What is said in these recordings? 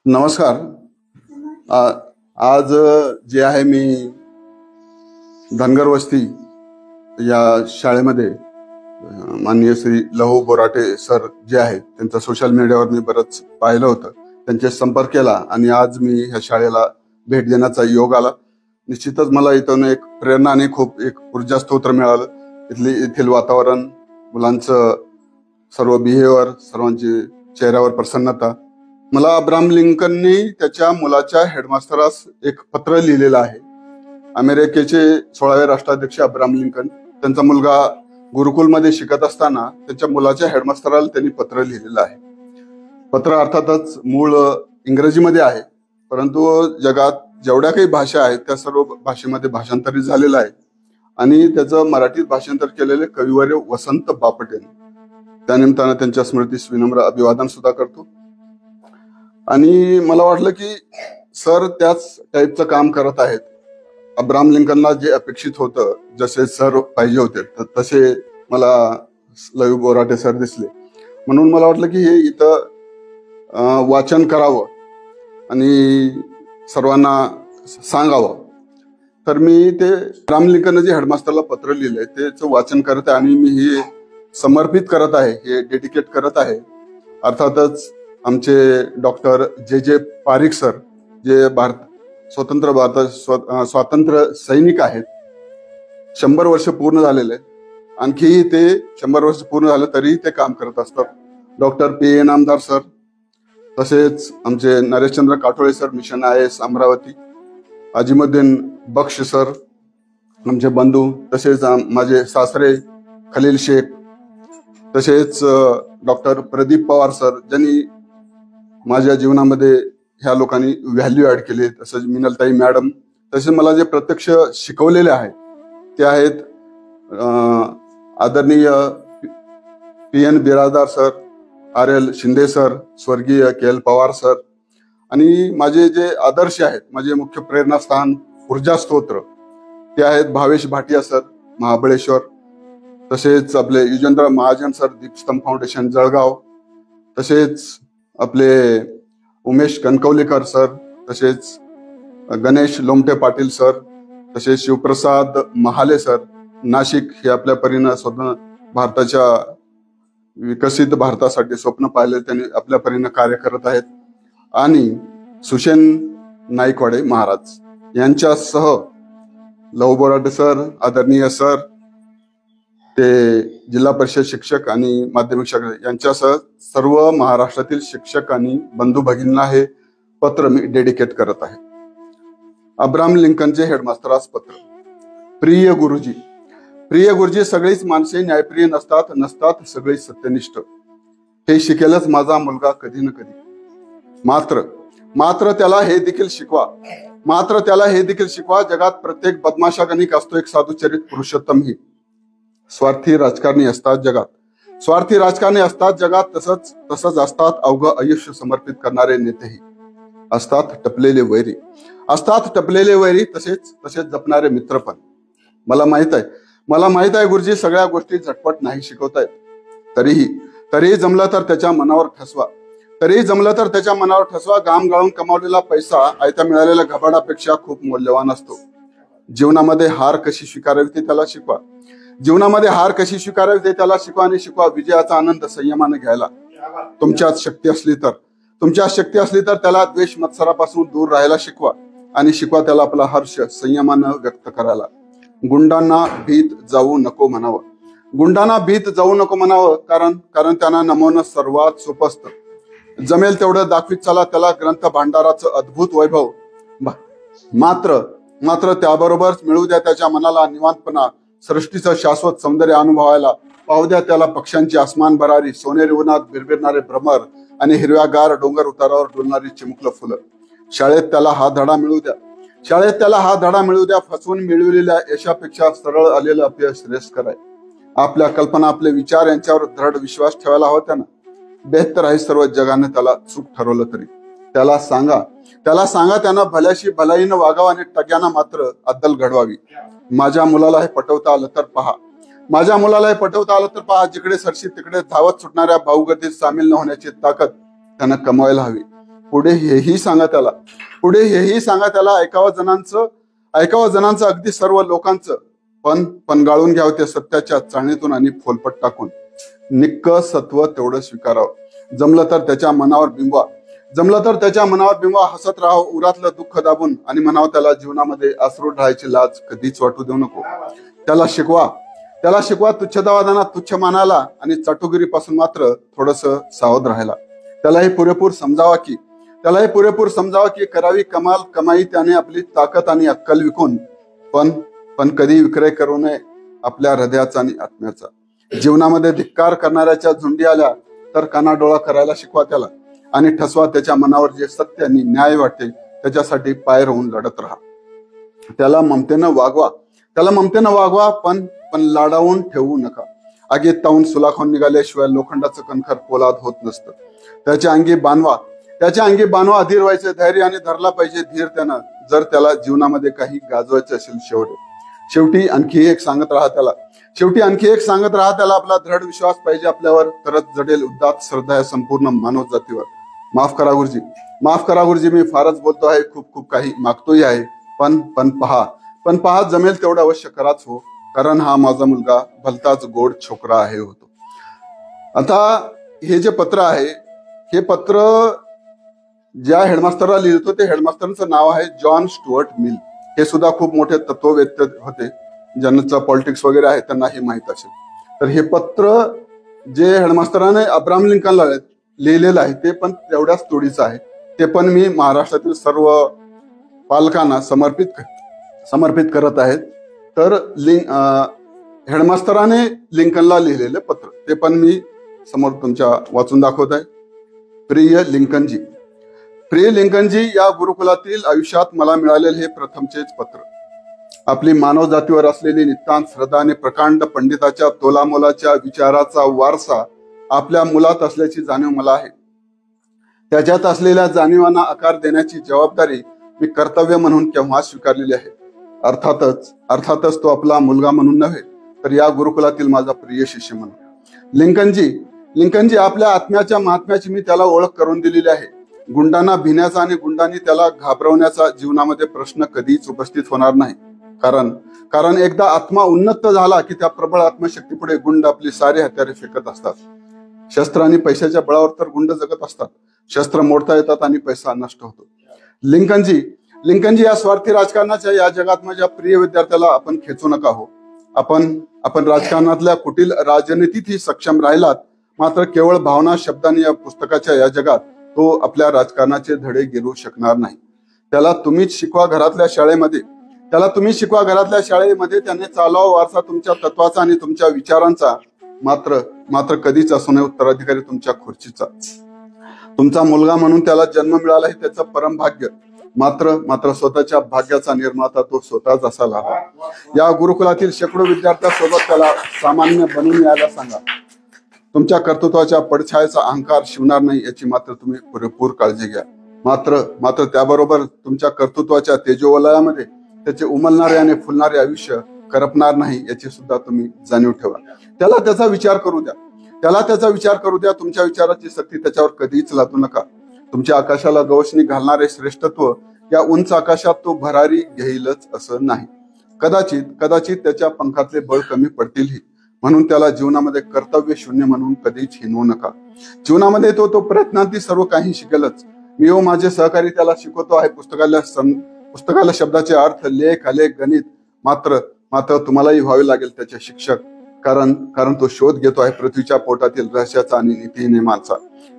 नमस्कार. आज जे आहे मी धनगर वस्ती या शाळेमध्ये माननीय श्री लहू बोराटे सर जे आहेत त्यांचा सोशल मीडियावर मी बरंच पाहिलं होतं. त्यांचे संपर्क केला आणि आज मी ह्या शाळेला भेट देण्याचा योग आला. निश्चितच मला इथून एक प्रेरणा आणि खूप एक ऊर्जा स्तोत्र मिळालं. येथील वातावरण, मुलांचं सर्व बिहेवियर, सर्वांची चेहऱ्यावर प्रसन्नता. मला अब्राहम लिंकननी त्याच्या मुलाच्या हेडमास्टरास एक पत्र लिहिलेलं आहे. अमेरिकेचे 16वे राष्ट्राध्यक्ष अब्राहम लिंकन, त्यांचा मुलगा गुरुकुलमध्ये शिकत असताना त्यांच्या मुलाच्या हेडमास्टराला त्यांनी पत्र लिहिलेलं आहे. पत्र अर्थातच मूळ इंग्रजीमध्ये आहे, परंतु जगात जेवढ्या काही भाषा आहेत त्या सर्व भाषेमध्ये भाषांतरित झालेलं आहे आणि त्याचं मराठीत भाषांतर केलेले कविवर्य वसंत बापट यांनी. त्यानिमित्तानं त्यांच्या स्मृतीस विनम्र अभिवादन सुद्धा करतो. आणि मला वाटलं की सर त्याच टाईपचं काम करत आहेत. अब्राहम लिंकनला जे अपेक्षित होतं, जसे सर पाहिजे होते तसे मला लहू बोराटे सर दिसले. म्हणून मला वाटलं की हे इथं वाचन करावं आणि सर्वांना सांगावं. तर मी ते अब्राहम लिंकन जे हेडमास्टरला पत्र लिहिलंय त्याचं वाचन करत आहे आणि मी हे समर्पित करत आहे, हे डेडिकेट करत आहे. अर्थातच आमचे डॉक्टर जे पारिक सर, जे स्वातंत्र्य सैनिक आहेत. 100 वर्ष पूर्ण झालेले, आणखी ते 100 वर्ष पूर्ण झाले तरी ते काम करत असतात. डॉक्टर PA नामदार सर, तसेच आमचे Nareshchandra Kathole sir, mission IAS Amravati. Azimuddin Baksh sir, आमचे बंधू. तसेच माझे सासरे खलील शेख. तसेच डॉक्टर प्रदीप पवार सर, ज्यांनी माझ्या जीवनामध्ये ह्या लोकांनी व्हॅल्यू ऍड केले. तसंच मिनलताई मॅडम. तसेच मला जे प्रत्यक्ष शिकवलेले आहेत ते आहेत आदरणीय PN Birajdar sir, RL Shinde sir, स्वर्गीय KL पवार सर. आणि माझे जे आदर्श आहेत, माझे मुख्य प्रेरणास्थान, ऊर्जा स्तोत्र, ते आहेत भावेश भाटिया सर, महाबळेश्वर. तसेच आपले युजेंद्र महाजन सर, दीपस्तंभ फाउंडेशन जळगाव. तसेच आपले उमेश कणकवलीकर सर, तसेच गणेश लोमटे पाटील सर, तसेच शिवप्रसाद महाले सर, नाशिक. हे आपल्या परीनं स्वतः भारताच्या विकसित भारतासाठी स्वप्न पाहिले, त्यांनी आपल्या परीनं कार्य करत आहेत. आणि सुशेन नाईकवाडे महाराज यांच्यासह लहू बोराटे सर, आदरणीय सर, ते जिल्हा परिषद शिक्षक आणि माध्यमिक शिक्षक यांच्यासह सर्व महाराष्ट्रातील शिक्षक आणि बंधू भगिनींना हे पत्र मी डेडिकेट करत आहे. अब्राहम लिंकनचे हेडमास्टरास पत्र. प्रिय गुरुजी, प्रिय गुरुजी, सगळीच माणसे न्यायप्रिय नसतात सगळीच सत्यनिष्ठ. हे शिकेलच माझा मुलगा कधी ना कधी. मात्र त्याला हे देखील शिकवा, जगात प्रत्येक बदमाशागणिक असतो एक साधुचरित पुरुषोत्तमही. स्वार्थी राजकारणी असतात जगात, तसंच असतात अवघ आयुष्य समर्पित करणारे नेतेही. असतात टपलेले वैरी, तसेच जपणारे मित्र पण. मला माहित आहे गुरुजी, सगळ्या गोष्टी झटपट नाही शिकवतायत. तरीही जमलं तर त्याच्या मनावर ठसवा. घाम गाळून कमावलेला पैसा आयत्या मिळालेल्या घबाडापेक्षा खूप मौल्यवान असतो. जीवनामध्ये हार कशी स्वीकारावी ते त्याला शिकवा. आणि शिकवा विजयाचा आनंद संयमाने घ्यायला. तुमच्यात शक्ती असली तर त्याला द्वेष मत्सरापासून दूर राहायला शिकवा. आणि शिकवा त्याला आपला हर्ष संयमानं व्यक्त करायला. गुंडांना भीत जाऊ नको म्हणावं, कारण त्यांना नमवणं सर्वात सोपं असतं. जमेल तेवढं दाखवीत चला त्याला ग्रंथ भांडाराचं अद्भुत वैभव. मात्र त्याबरोबरच मिळू द्या त्याच्या मनाला निवांतपणा. सृष्टीचं शाश्वत सौंदर्य अनुभवायला पाहू द्या त्याला. पक्ष्यांची आसमान भरारी, सोनेरी उन्हात बिरबिरणारे भ्रमर आणि हिरव्यागार डोंगर उतारावर डोलणारी चिमुकलं फुलं. शाळेत त्याला हा धडा मिळू द्या. फसवून मिळवलेल्या यशापेक्षा सरळ आलेलं अपयश श्रेयस्कर आहे. आपल्या कल्पना, आपले विचार यांच्यावर दृढ विश्वास ठेवायला हवा त्यानं. बेहतर आहे सर्व जगाने त्याला चूक ठरवलं तरी. त्याला सांगा त्यानं भल्याशी भलाईनं वागावं आणि टग्यानं मात्र अद्दल घडवावी. माझ्या मुलाला हे पटवता आलं तर पहा. जिकडे सरशी तिकडे धावत सुटणाऱ्या भाऊगर्दीत सामील न होण्याची ताकद त्यानं कमवायला हवी. पुढे हेही सांगा त्याला ऐकावं जणांचं अगदी सर्व लोकांचं, पण गाळून घ्यावं ते सत्याच्या चाळणीतून आणि फोलपट टाकून. निक्क सत्व तेवढं स्वीकारावं. जमलं तर त्याच्या मनावर बिंबवा, हसत राहावं उरातलं दुःख दाबून आणि म्हणावं त्याला जीवनामध्ये आसरू ढाळायची लाज कधीच वाटू देऊ नको. त्याला शिकवा तुच्छतावादांना तुच्छ मानायला आणि चाटुगिरीपासून मात्र थोडस सावध राहायला. त्यालाही पुरेपूर समजावा की करावी कमाई त्याने आपली ताकद आणि अक्कल विकून, पण कधी विक्रय करू नये आपल्या हृदयाचा आणि आत्म्याचा. जीवनामध्ये धिक्कार करणाऱ्याच्या झुंडी आल्या तर कानाडोळा करायला शिकवा त्याला आणि ठसवा त्याच्या मनावर जे सत्य आणि न्याय वाटते त्याच्यासाठी पाय राहून लढत राहा. त्याला ममतेनं वागवा, पण लाडावून ठेवू नका. आगीत तावून सुलाखून निघाल्याशिवाय लोखंडाचं कणखर पोलाद होत नसतं. त्याच्या अंगी बांधवा अधीर व्हायचे धैर्य आणि धरला पाहिजे धीर त्यानं, जर त्याला जीवनामध्ये काही गाजवायचं असेल. शेवटी आणखी एक सांगत राहा त्याला आपला दृढ विश्वास पाहिजे आपल्यावर, तरच जडेल उदात्त श्रद्धा या संपूर्ण मानव जातीवर. माफ करा गुरुजी, मी फारच बोलतो आहे, खूप काही मागतोही आहे, पण पहा जमेल तेवढं अवश्य कराच हो, कारण हा माझा मुलगा भलताच गोड छोकरा आहे होतो. आता हे जे पत्र आहे, हे पत्र ज्या हेडमास्टरला लिहितो ते हेडमास्टरचं नाव आहे जॉन स्टुअर्ट मिल. हे सुद्धा खूप मोठे तत्ववेत्ते होते, ज्यांचं पॉलिटिक्स वगैरे आहे त्यांना हे माहित असेल. तर हे पत्र जे हेडमास्टराने अब्राहम लिंकनला लिहिलेलं आहे ते पण तेवढ्याच तोडीचं आहे. ते पण मी महाराष्ट्रातील सर्व पालकांना समर्पित करत आहेत. तर हेडमास्टराने लिंकनला लिहिलेले पत्र ते पण मी समोर तुमच्या वाचून दाखवत आहे. प्रिय लिंकनजी, या गुरुकुलातील आयुष्यात मला मिळालेले हे प्रथमचेच पत्र. आपली मानव जातीवर असलेली नितांत श्रद्धा आणि प्रकांड पंडिताच्या तोलामोलाच्या विचाराचा वारसा आपल्या मुलात असल्याची जाणीव मला आहे. त्याच्यात असलेल्या जाणीवांना आकार देण्याची जबाबदारी मी कर्तव्य म्हणून केव्हा स्वीकारलेली आहे. अर्थातच तो आपला मुलगा म्हणून नव्हे, तर या गुरुकुलातील माझा प्रिय शिष्य म्हणून. लिंकनजी, आपल्या आत्म्याच्या महात्म्याची मी त्याला ओळख करून दिलेली आहे. गुंडांना भिण्याचा आणि गुंडांनी त्याला घाबरवण्याचा जीवनामध्ये प्रश्न कधीच उपस्थित होणार नाही. कारण एकदा आत्मा उन्नत झाला की त्या प्रबळ आत्मशक्तीपुढे गुंड आपली सारी हत्यारे फेकत असतात. शस्त्र आणि पैशाच्या बळावर तर गुंड जगत असतात. शस्त्र मोडता येतात आणि पैसा नष्ट होतो. लिंकनजी, या स्वार्थी राजकारणाच्या या जगात माझ्या प्रिय विद्यार्थ्याला आपण खेचू नका हो. आपण राजकारणातल्या कुटील राजनीतीतही सक्षम राहिलात, मात्र केवळ भावना शब्दांनी या पुस्तकाच्या या जगात तो आपल्या राजकारणाचे धडे गिरू शकणार नाही. त्याला तुम्हीच शिकवा घरातल्या शाळेमध्ये. त्याने चालवा वारसा तुमच्या तत्वाचा आणि तुमच्या विचारांचा, मात्र कधीच असू नये उत्तराधिकारी तुमच्या खुर्चीचा. तुमचा मुलगा म्हणून त्याला जन्म मिळाला हे त्याचं परम भाग्य, मात्र स्वतःच्या भाग्याचा निर्माता तो स्वतःच असायला हवा. या गुरुकुलातील शेकडो विद्यार्थ्यांसोबत त्याला सामान्य बनून यायला सांगा. तुमच्या कर्तृत्वाच्या पडछायेचा अहंकार शिवणार नाही याची मात्र तुम्ही पुरेपूर काळजी घ्या. मात्र त्याबरोबर तुमच्या कर्तृत्वाच्या तेजोवलयामध्ये त्याचे उमलणारे आणि फुलणारे आयुष्य करपणार नाही याची सुद्धा तुम्ही जाणीव ठेवा. त्याला त्याचा विचार करू द्या. तुमच्या विचाराची सक्ती त्याच्यावर कधीच लादू नका. तुमच्या आकाशाला गवसणी घालणारे श्रेष्ठत्व या उंच आकाशात तो भरारी घेईलच असं नाही. कदाचित त्याच्या पंखातले बळ कमी पडतीलही, म्हणून त्याला जीवनामध्ये कर्तव्य शून्य म्हणून कधीच हिनवू नका. जीवनामध्ये तो प्रयत्नांती सर्व काही शिकेलच. मी माझे सहकारी त्याला शिकवतो आहे पुस्तकाला शब्दाचे अर्थ, लेख, आलेख, गणित. मात्र तुम्हालाही व्हावे लागेल त्याचे शिक्षक, कारण तो शोध घेतो आहे पृथ्वीच्या पोटातील रहस्याचा आणि नीती नियमांचा.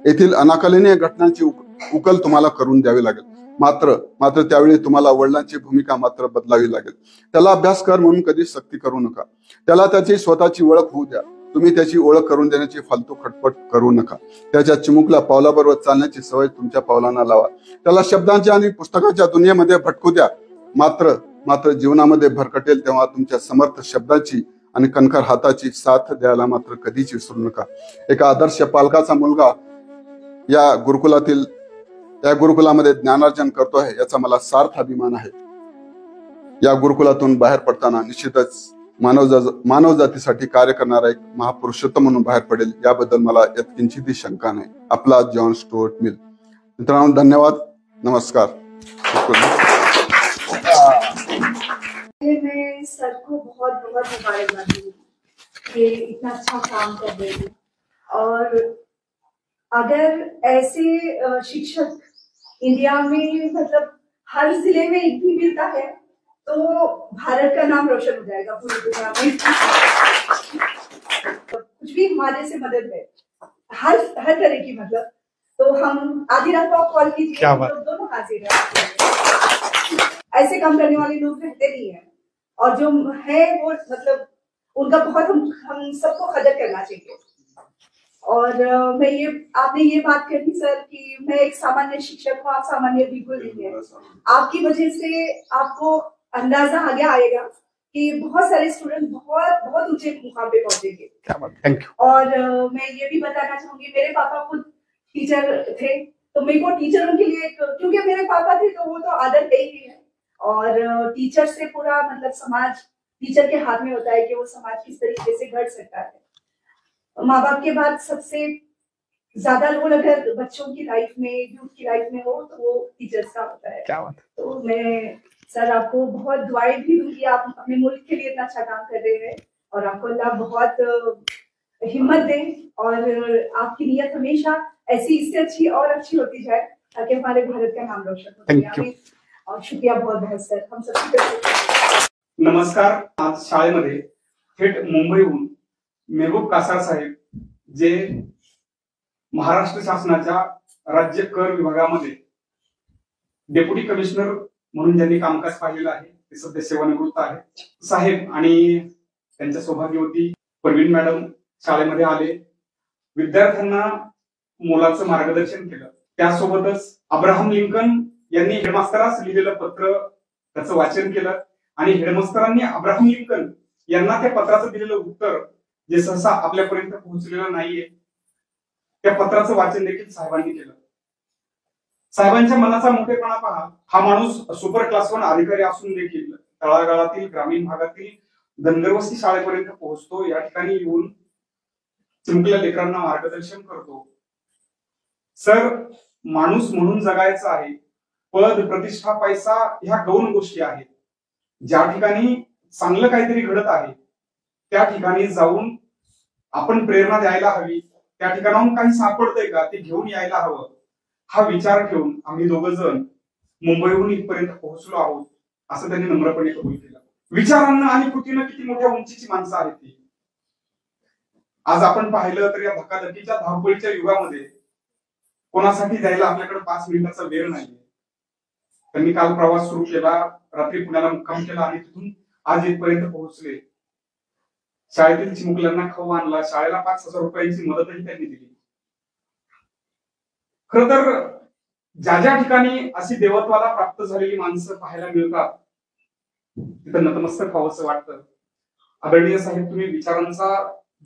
येथील अनाकलनीय घटनांची उकल तुम्हाला करून द्यावी लागेल. मात्र त्यावेळी तुम्हाला वडिलांची भूमिका मात्र बदलावी लागेल. त्याला अभ्यास कर म्हणून कधी सक्ती करू नका. त्याला त्याची स्वतःची ओळख होऊ द्या. तुम्ही त्याची ओळख करून देण्याची फालतू खटपट करू नका. त्याच्या चिमुकल्या पावलाबरोबर चालण्याची सवय तुमच्या पावलांना लावा. त्याला शब्दांच्या आणि पुस्तकाच्या दुनियेमध्ये भटकू द्या. मात्र जीवनामध्ये भरकटेल तेव्हा तुमच्या समर्थ शब्दाची आणि कणखर हाताची साथ द्यायला मात्र कधीच विसरू नका. एका आदर्श पालकाचा मुलगा या गुरुकुलामध्ये ज्ञानार्जन करतो आहे याचा मला सार्थ अभिमान आहे. या गुरुकुलातून बाहेर पडताना निश्चितच मानव जातीसाठी कार्य करणारा एक महापुरुषोत्तम म्हणून बाहेर पडेल याबद्दल मला यात किंचितही शंका नाही. आपला जॉन स्टुअर्ट मिल. मित्रांनो, धन्यवाद, नमस्कार. मैं सर को बहुत बहुत मुबारकबाद दूंगी कि इतना अच्छा काम कर रहे हैं। और अगर ऐसे शिक्षक इंडिया में मतलब हर जिले में एक भी मिलता है तो भारत का नाम रोशन हो जाएगा पूरी दुनिया में। कुछ भी हमारे से मदद है, हर तरह की, मतलब तो हम आधी रात को कॉल कीजिए, तो दोनों हाजिर हैं। ऐसे काम करने वाले लोग रहते नहीं है, और जो है वो मतलब उनका बहुत हम सबको कदर करना चाहिए। और मैं ये आपने ये बात कही सर कि मैं एक सामान्य शिक्षक हूँ, आप सामान्य बिल्कुल नहीं है। आपकी वजह से आपको अंदाजा आगे आएगा कि बहुत सारे स्टूडेंट बहुत बहुत ऊंचे मुकाम पे पहुंचेंगे। Thank you. और मैं ये भी बताना चाहूंगी, मेरे पापा खुद टीचर थे, तो मेरे को टीचरों के लिए क्योंकि मेरे पापा थे तो वो तो आदत है ही है। और टीचर से पूरा मतलब समाज टीचर के हाथ में होता है कि वो समाज किस तरीके से गढ़ सकता है। माँ बाप के बाद सबसे ज्यादा रोल अगर बच्चों की लाइफ में, यूथ की लाइफ में हो तो वो टीचर्स का होता है। क्या बात। तो मैं सर आपको बहुत दुआएं भी दूंगी, आप अपने मुल्क के लिए इतना अच्छा काम कर रहे हैं और आपको अल्लाह बहुत हिम्मत दे और आपकी नीयत हमेशा ऐसी इससे अच्छी और अच्छी होती जाए ताकि हमारे भारत का नाम रोशन हो। Thank you. और शुक्रिया बहुत बहुत सर, हम सबकी तरफ। नमस्कार. आज शाळेमध्ये थेट मुंबईहून मेहबूब कासार साहेब, जे महाराष्ट्र शासनाच्या राज्य कर विभागामध्ये डेप्युटी कमिशनर म्हणून ज्यांनी कामकाज पाहिलेलं आहे, ते सध्या सेवानिवृत्त आहेत साहेब, आणि त्यांच्या सौभाग्यवती परवीन मॅडम शाळेमध्ये आले, विद्यार्थ्यांना मोलाचं मार्गदर्शन केलं. त्यासोबतच अब्राहम लिंकन यांनी हेडमास्तरास लिहिलेलं पत्र त्याचं वाचन केलं आणि हेडमास्तरांनी अब्राहम लिंकन यांना त्या पत्राचं दिलेलं उत्तर, जे सहसा आपल्यापर्यंत पोहोचलेलं नाहीये, त्या पत्राचं वाचन देखील साहेबांनी केलं. साहेबांच्या मनाचा मोठेपणा पहा. हा माणूस सुपर क्लास 1 अधिकारी असून देखील तळागाळातील ग्रामीण भागातील धनगरवस्ती शाळेपर्यंत पोहोचतो, या ठिकाणी येऊन चिमुकल्या लेकरांना मार्गदर्शन करतो. सर, माणूस म्हणून जगायचं आहे. पद, प्रतिष्ठा, पैसा ह्या गौण गोष्टी आहेत. ज्या ठिकाणी चांगलं काहीतरी घडत आहे त्या ठिकाणी जाऊन आपण प्रेरणा द्यायला हवी. त्या ठिकाणाहून काही सापडतंय का ते घेऊन यायला हवं, हा विचार ठेवून आम्ही दोघं जण मुंबईहून इथपर्यंत पोहोचलो आहोत, असं त्यांनी नम्रपणे कबूल केलं. विचारांना आणि कृतीनं किती मोठ्या उंचीची माणसं आहेत ती. आज आपण पाहिलं तर या धकाधकीच्या धावपळीच्या युगामध्ये कोणासाठी जायला आपल्याकडे 5 मिनिटाचा वेळ नाहीये. त्यांनी काल प्रवास सुरू केला, रात्री पुण्याला मुक्काम केला आणि तिथून आज इथपर्यंत पोहोचले. शाळेतील चिमुकल्यांना खाऊ आणला, शाळेला 5,000 रुपयांची मदतही त्यांनी दिली. खर तर ज्या ज्या ठिकाणी अशी देवत्वाला प्राप्त झालेली माणसं पाहायला मिळतात तिथं नतमस्तक व्हावंसं वाटतं. आदरणीय साहेब, तुम्ही विचारांचा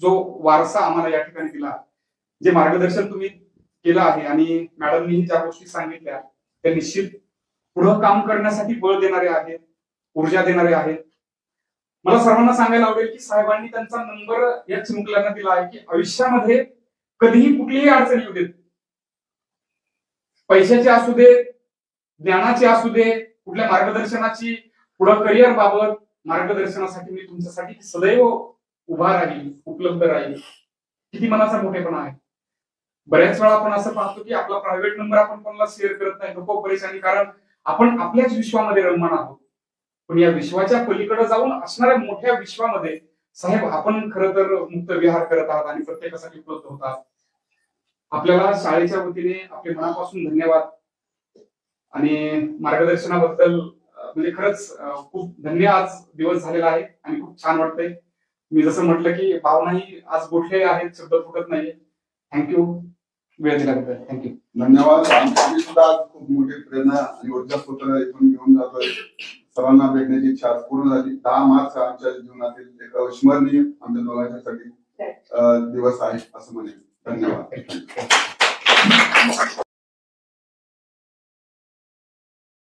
जो वारसा आम्हाला या ठिकाणी दिला, जे मार्गदर्शन तुम्ही केलं आहे आणि मॅडमनी ज्या गोष्टी सांगितल्या त्या निश्चित पुढं काम करण्यासाठी बळ देणारे आहेत, ऊर्जा देणारे आहेत. मला सर्वांना सांगायला आवडेल की साहेबांनी त्यांचा नंबर या चिमुकल्यांना दिला आहे की आयुष्यामध्ये कधीही कुठलीही अडचण येऊ देत, पैशाची असू दे, ज्ञानाची असू दे, कुठल्या मार्गदर्शनाची, पुढं करिअर बाबत मार्गदर्शनासाठी मी तुमच्यासाठी सदैव उभा राहील, उपलब्ध राहील. किती मनाचा मोठेपणा आहे. बऱ्याच वेळा आपण असं पाहतो की आपला प्रायव्हेट नंबर आपण कोणाला शेअर करत नाही, नको परेशानी, कारण आपण आपल्याच विश्वामध्ये रममान आहोत. पण या विश्वाच्या पलीकडे जाऊन असणाऱ्या मोठ्या विश्वामध्ये साहेब आपण खरं तर मुक्त विहार करत आहात आणि प्रत्येकासाठी उपलब्ध होतात. आपल्याला शाळेच्या वतीने आपले मनापासून धन्यवाद आणि मार्गदर्शनाबद्दल म्हणजे खरंच खूप धन्य आज दिवस झालेला आहे आणि खूप छान वाटतंय. मी जसं म्हटलं की भावनाही आज गोठले आहेत, शब्द फुटत नाहीये. थँक्यू वेळ दिल्याबद्दल. थँक्यू, धन्यवाद. आमची सुद्धा खूप मोठी प्रेरणा आणि ऊर्जा पुत्र इथून घेऊन जातोय. सर्वांना भेटण्याची इच्छा पूर्ण झाली. 10 मार्च आमच्या जीवनातील एक अविस्मरणीय आमच्या दोघांच्यासाठी दिवस आहे असं म्हणेन. धन्यवाद.